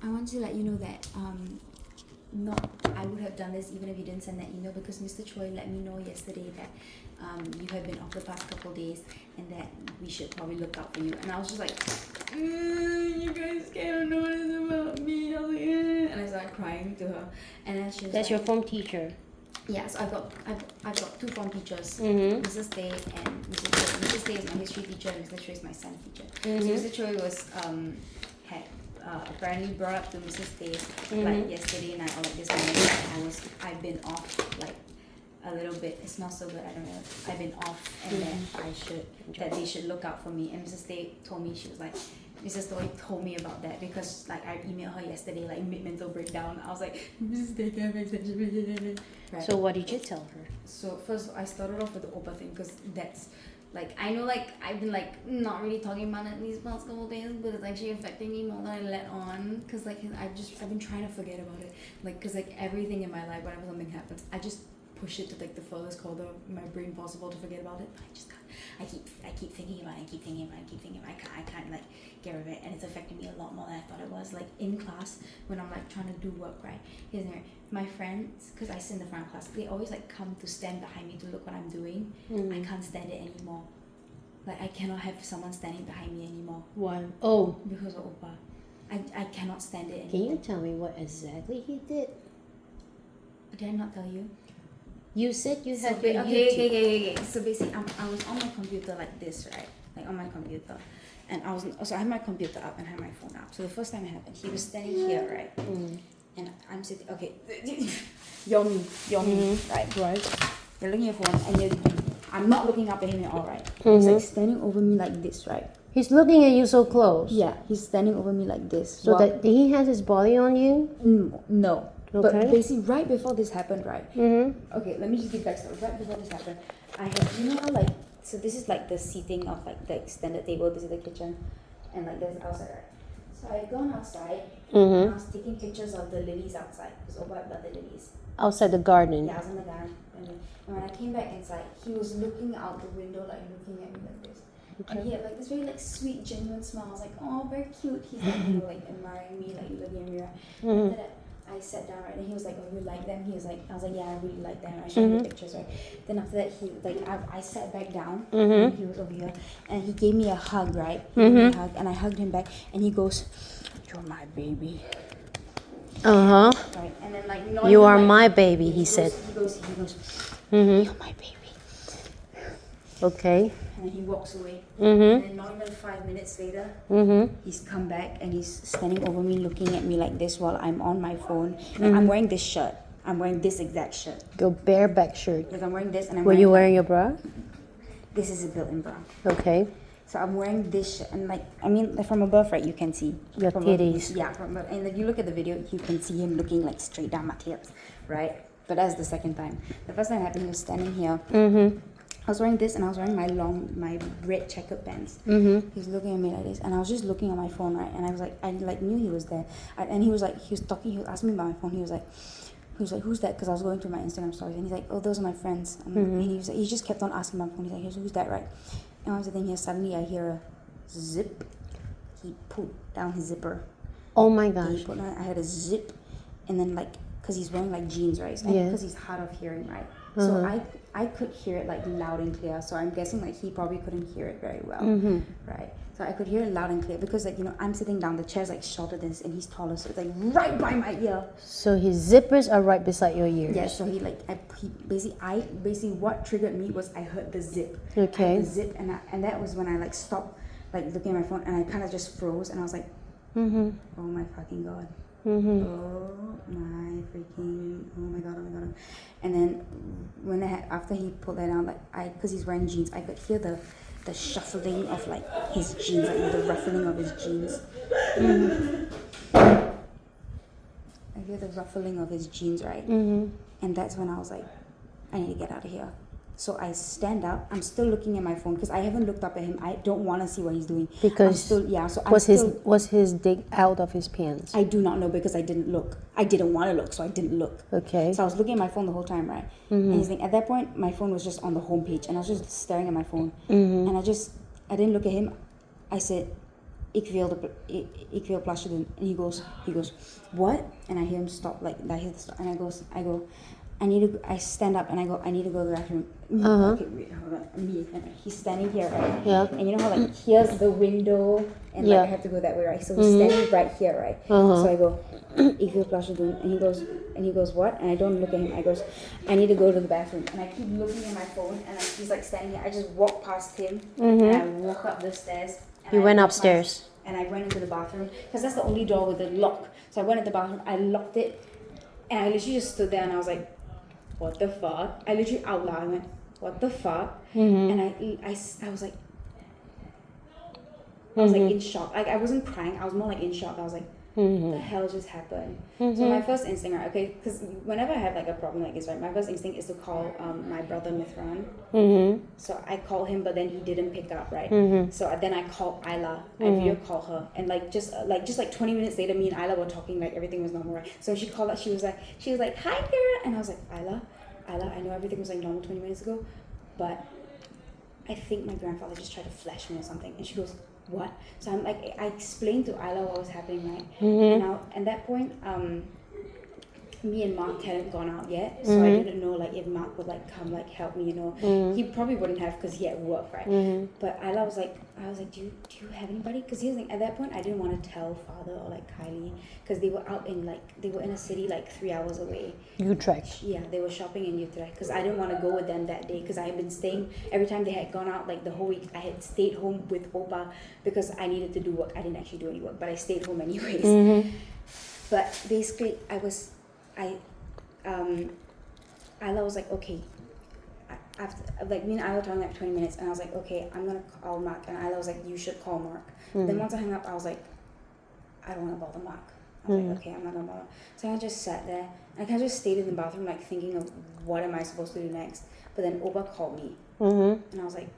I want to let you know that I would have done this even if you didn't send that email, because Mr. Choi let me know yesterday that you have been off the past couple days and that we should probably look out for you. And I was just like, you guys can't know this about me. I was like, and I started crying to her. And then she was That's like, your form teacher. yeah, so I've got two form teachers, Mm-hmm. Mrs. Day and Mrs. Choi. Mrs. Day is my history teacher and Mr. Choi is my science teacher. Mm-hmm. So Mr. Choi was had apparently brought up to Mrs. Day like yesterday night or like this morning that I've been off like a little bit. It smells so good, I don't know. I've been off and that they should look out for me. And Mrs. Day told me, she was like, Mrs. Toy told me about that because like I emailed her yesterday like mid-mental breakdown. I was like, Mrs. Day, can I have extension? Right. So what did you tell her? So first I started off with the Opa thing because that's like, I know like I've been like not really talking about it these past couple days, but it's actually affecting me more than I let on, because like I've been trying to forget about it, like because like everything in my life, whenever something happens, I just push it to like the furthest corner of my brain possible to forget about it, but I just can't. I keep thinking about it, I can't like get rid of it, and it's affecting me a lot more than I thought it was. Like in class, when I'm like trying to do work, right, my friends, because I sit in the front of class, they always like come to stand behind me to look what I'm doing. I can't stand it anymore. Like I cannot have someone standing behind me anymore. Why? Oh, because of Opa. I cannot stand it anymore. can you tell me what exactly he did? Did I not tell you? You said you had okay. So basically, I was on my computer like this, right? Like on my computer, and I had my computer up and I had my phone up. So the first time it happened, he was standing here, right? And I'm sitting. Okay, you're me, right? Right. You're looking at your phone, and I'm not looking up at him at all, right? He's like standing over me like this, right? He's looking at you so close. Yeah, he's standing over me like this. So that he has his body on you? No. Okay. But basically, right before this happened, right? Okay, let me just give backstory. Right before this happened, I had, you know how like, so this is like the seating of like the extended table. This is the kitchen, and like there's outside, right? So I had gone outside, and I was taking pictures of the lilies outside, because Opa bought the lilies. Outside the garden? Yeah, I was in the garden. And when I came back inside, he was looking out the window, like looking at me like this. Okay. And he had like this very like sweet, genuine smile. I was like, oh, very cute. He's like, you know, like admiring me, like looking at me. After that, I sat down, right, and he was like, oh, you like them? He was like, I was like, yeah, I really like them. I showed him the pictures, right? Then after that, he like, I sat back down, and he was over here, and he gave me a hug, right? He gave me a hug, and I hugged him back, and he goes, you're my baby. Uh-huh. Right, and then like, you are like, my baby, he said. He goes, you're my baby. Okay. And then he walks away. And then not even 5 minutes later, he's come back and he's standing over me, looking at me like this while I'm on my phone. And I'm wearing this shirt. I'm wearing this exact shirt. Your bareback shirt. Because I'm wearing this, and Were you wearing your bra? This is a built-in bra. Okay. So I'm wearing this shirt, and like, I mean, like from above, right, you can see your titties. Yeah, from above. And if you look at the video, you can see him looking like straight down my tits, right? But that's the second time. The first time it happened, he was standing here. I was wearing this, and I was wearing my red checkered pants. He's looking at me like this, and I was just looking at my phone, right? And I was like, I like knew he was there, and he was talking. He was asking me about my phone. He was like, who's that? Because I was going through my Instagram stories, and he's like, oh, those are my friends. And he was like, he just kept on asking my phone. He's like, who's that, right? And I was sitting here. Suddenly, I hear a zip. He pulled down his zipper. Oh my gosh! I had a zip, and then like, because he's wearing like jeans, right? And because he's hard of hearing, right? So I could hear it like loud and clear. So I'm guessing like he probably couldn't hear it very well, right? So I could hear it loud and clear because like, you know, I'm sitting down, the chair's like shorter than this, and he's taller, so it's like right by my ear. So his zippers are right beside your ears. Yeah. So he basically what triggered me was I heard the zip. Okay. The zip, and that was when I like stopped like looking at my phone, and I kind of just froze, and I was like, oh my fucking god. Oh my freaking, oh my god. And then after he pulled that down, like because he's wearing jeans, I could hear the shuffling of like his jeans, like the ruffling of his jeans. I hear the ruffling of his jeans, right? And that's when I was like, I need to get out of here. So I stand up. I'm still looking at my phone because I haven't looked up at him. I don't want to see what he's doing. Because was his dick out of his pants? I do not know because I didn't look. I didn't want to look, so I didn't look. Okay. So I was looking at my phone the whole time, right? And he's like, at that point, my phone was just on the home page, and I was just staring at my phone. And I didn't look at him. I said, ik wil plasje doen. And he goes, what? And I hear him stop, like, I hear the stop, and I go, I stand up and I go, I need to go to the bathroom. Okay, wait, hold on. Me, and he's standing here, right? Yeah. And you know how, like, here's the window, and like, I have to go that way, right? So he's standing right here, right? So I go, ik wil plasje doen. And he goes, what? And I don't look at him. I goes, I need to go to the bathroom. And I keep looking at my phone, and like, he's like standing here. I just walk past him, and I walk up the stairs. And You went upstairs. And I went into the bathroom, because that's the only door with a lock. So I went into the bathroom, I locked it, and I literally just stood there, and I was like, what the fuck? I literally out loud went, what the fuck? And I was like, in shock. Like, I wasn't crying, I was more like in shock. I was like, what the hell just happened? So my first instinct, right, okay, because whenever I have like a problem like this, right, my first instinct is to call my brother Mithran. So I called him, but then he didn't pick up, right? So then I called Isla. I video called her, and like just 20 minutes later, me and Isla were talking, like everything was normal, right? So she called up, she was like, hi Kara, and I was like, Isla, I know everything was like normal 20 minutes ago, but I think my grandfather just tried to flash me or something. And she goes, what? So I'm like, I explained to Isla what was happening, right? And now at that point, me and Mark hadn't gone out yet, so I didn't know like if Mark would like come like help me, you know. He probably wouldn't have, because he had work, right? But Isla was like, do you have anybody? Because here's the thing, at that point I didn't want to tell father or like Kylie, because they were out in a city like 3 hours away. Utrecht. Yeah, they were shopping in Utrecht, because I didn't want to go with them that day, because I had been staying, every time they had gone out like the whole week, I had stayed home with Opa because I needed to do work. I didn't actually do any work, but I stayed home anyways. But basically Isla was like, okay, after like me and Isla were talking like 20 minutes, and I was like, okay, I'm gonna call Mark, and Isla was like, you should call Mark. Then once I hung up, I was like, I don't want to bother Mark. I was like, okay, I'm not gonna bother. So I just sat there, and I kind of just stayed in the bathroom like thinking of what am I supposed to do next. But then Oba called me, and I was like,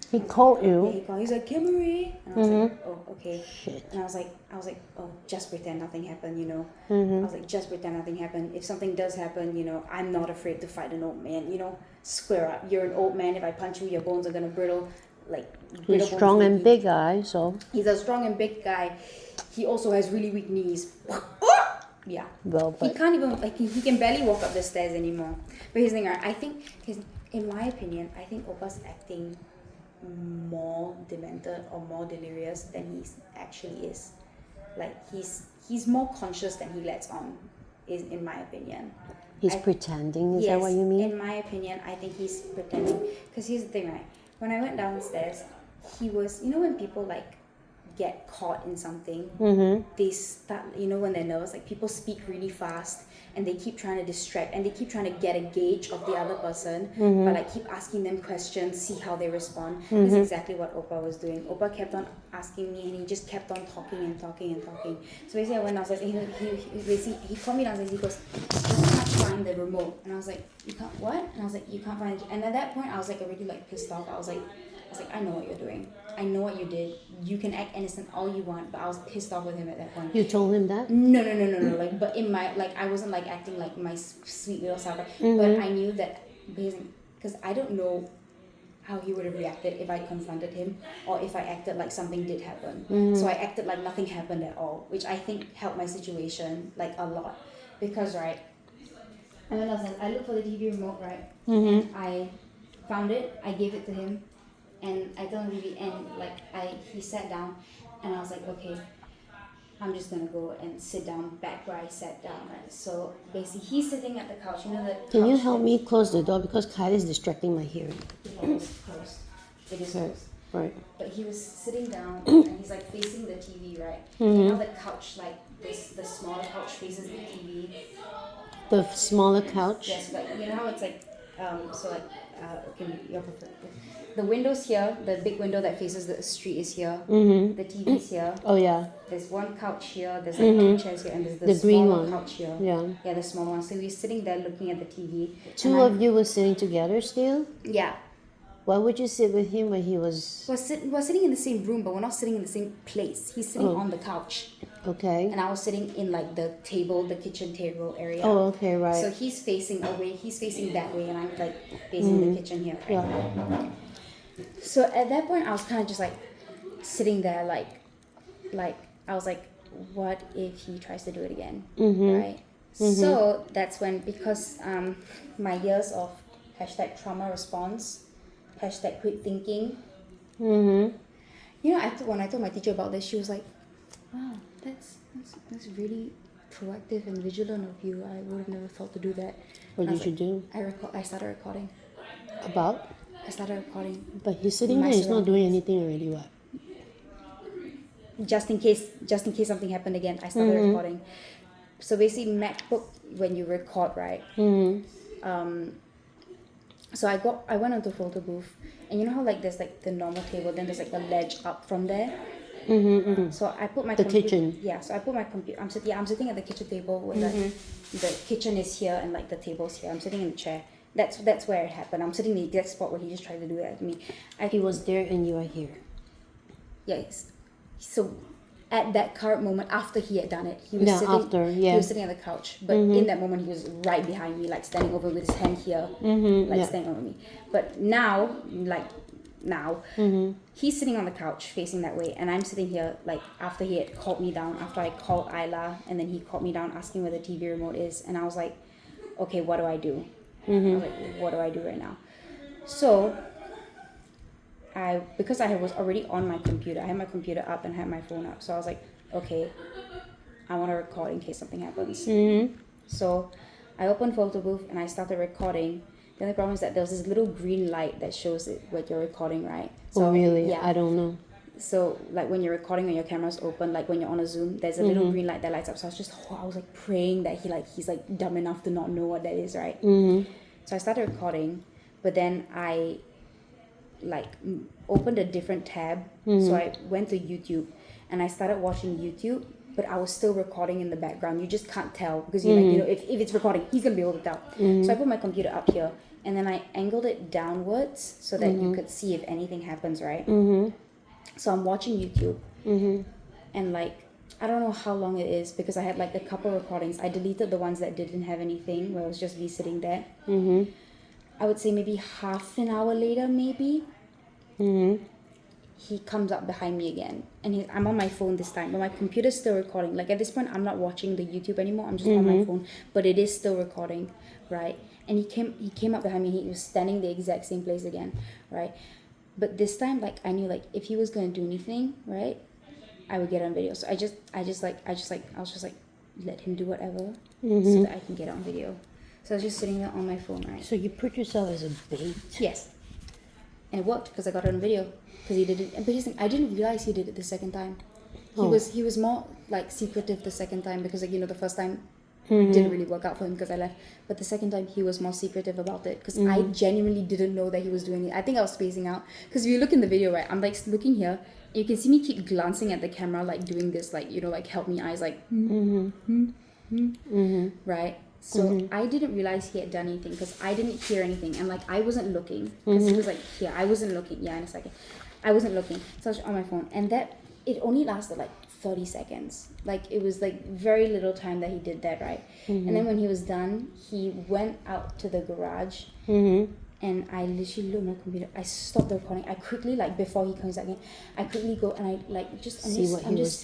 he called you? Yeah, he called. He's like, Kimberly, and I was like, oh, okay. Shit. And I was like, oh, just pretend nothing happened, you know. I was like, just pretend nothing happened. If something does happen, you know, I'm not afraid to fight an old man, you know. Square up. You're an old man. If I punch you, your bones are gonna brittle. Like, he's strong and big guy, so. He's a strong and big guy. He also has really weak knees. Yeah. Well, but he can't even, like, he can barely walk up the stairs anymore. But here's the thing, I think, in my opinion, I think Opa's acting more demented or more delirious than he actually is. Like, he's more conscious than he lets on, is in my opinion. He's pretending, is that what you mean? In my opinion, I think he's pretending. Because here's the thing, right? When I went downstairs, he was, you know when people like get caught in something, they start, you know, when they're nervous, like people speak really fast and they keep trying to distract and they keep trying to get a gauge of the other person, but like keep asking them questions, see how they respond. This is exactly what Opa was doing. Opa kept on asking me and he just kept on talking and talking and talking. So basically I went downstairs and he called me downstairs, he goes, you can't find the remote. And I was like, you can't what? And I was like, you can't find it. And at that point I was like already like pissed off. I was like, I know what you're doing. I know what you did. You can act innocent all you want, but I was pissed off with him at that point. You told him that? No. Like, but in my, like, I wasn't like acting like my sweet little self. But I knew that, because I don't know how he would have reacted if I confronted him or if I acted like something did happen. So I acted like nothing happened at all, which I think helped my situation like a lot. Because, right, and then I looked for the TV remote, right, and I found it, I gave it to him. And I told him, and like he sat down, and I was like, okay, I'm just gonna go and sit down back where I sat down, right? So basically, he's sitting at the couch. You know the couch. Can you help me close the door because Kylie is distracting my hearing? It is closed. It is closed. Right. But he was sitting down, and he's like facing the TV, right? You know the couch, like the smaller couch faces the TV. The smaller couch. Yes, like you know how it's like, so like, okay, you're perfect. The window's here, the big window that faces the street is here. The TV's here. Oh yeah. There's one couch here, there's like two chairs here, and there's the green smaller one. couch here. Yeah, the smaller one. So we're sitting there looking at the TV. Two of you were sitting together still? Yeah. Why would you sit with him when he was... We're sitting in the same room, but we're not sitting in the same place. He's sitting on the couch. Okay. And I was sitting in like the kitchen table area. Oh, okay, right. So he's facing away, he's facing that way, and I'm like facing the kitchen here. Right? Yeah. So at that point, I was kind of just like sitting there, like like, I was like, what if he tries to do it again, right? So that's when, because my years of hashtag trauma response, hashtag quit thinking, you know, when I told my teacher about this, she was like, wow, that's really proactive and vigilant of you. I would have never thought to do that. What did you do? I started recording. About? I started recording. But he's sitting there, he's not doing anything already, what? Just in case something happened again, I started recording. So basically, MacBook, when you record, right? So I went onto photo booth, and you know how like there's like the normal table, then there's like a ledge up from there. So I put my kitchen. Yeah, so I put my computer. I'm sitting at the kitchen table where the kitchen is here and like the table's here. I'm sitting in the chair. That's where it happened. I'm sitting in the exact spot where he just tried to do that to me. He was there and you are here. Yes. So at that current moment, after he had done it, he was he was sitting on the couch. But in that moment, he was right behind me, like standing over with his hand here, standing over me. But now, he's sitting on the couch facing that way, and I'm sitting here, like, after he had called me down, after I called Isla, and then he called me down asking where the TV remote is, and I was like, okay, what do I do? I was like, what do I do right now? So because I was already on my computer, I had my computer up and had my phone up, so I was like, okay, I want to record in case something happens. So I opened photo booth and I started recording. The only problem is that there's this little green light that shows it what you're recording, right? So, oh really? Yeah. I don't know. So like when you're recording and your camera's open, like when you're on a Zoom, there's a little green light that lights up. So I was like praying that he's like dumb enough to not know what that is, right? So I started recording, but then I like opened a different tab. So I went to YouTube and I started watching YouTube, but I was still recording in the background. You just can't tell because if it's recording, he's gonna be able to tell. So I put my computer up here and then I angled it downwards so that you could see if anything happens, right? So I'm watching YouTube and like I don't know how long it is because I had like a couple recordings. I deleted the ones that didn't have anything, where it was just me sitting there. I would say maybe half an hour later, maybe. He comes up behind me again, and I'm on my phone this time, but my computer's still recording. Like at this point, I'm not watching the YouTube anymore. I'm just on my phone, but it is still recording, right? And he came up behind me. He was standing the exact same place again, right? But this time, like I knew, like if he was gonna do anything, right, I would get on video. So I was just like, let him do whatever, so that I can get on video. So I was just sitting there on my phone, right? So you put yourself as a bait? Yes. And it worked because I got it on video. Because he did it. But he's I didn't realize he did it the second time. He was more like secretive the second time because like the first time didn't really work out for him because I left. But the second time he was more secretive about it because I genuinely didn't know that he was doing it. I think I was spacing out. Because if you look in the video, right, I'm like looking here. You can see me keep glancing at the camera, like doing this, like like help me eyes, like right. So I didn't realize he had done anything because I didn't hear anything, and like I wasn't looking because he was like here. I wasn't looking. Yeah, in a second, I wasn't looking. So I was on my phone, and that it only lasted like 30 seconds. Like it was like very little time that he did that, right? And then when he was done, he went out to the garage. And I literally looked at my computer. I stopped the recording. I quickly, like before he comes back in, I quickly go and I like I'm just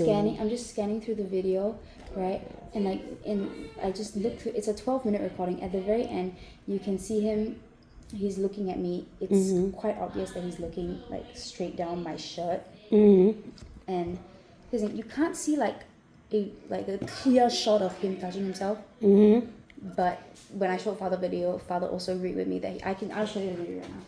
scanning through the video, right? And I just look through. It's a 12-minute recording. At the very end, you can see him. He's looking at me. It's quite obvious that he's looking like straight down my shirt. And you can't see like a clear shot of him touching himself. But when I showed Father video, Father also agreed with me that I'll show you the video right now.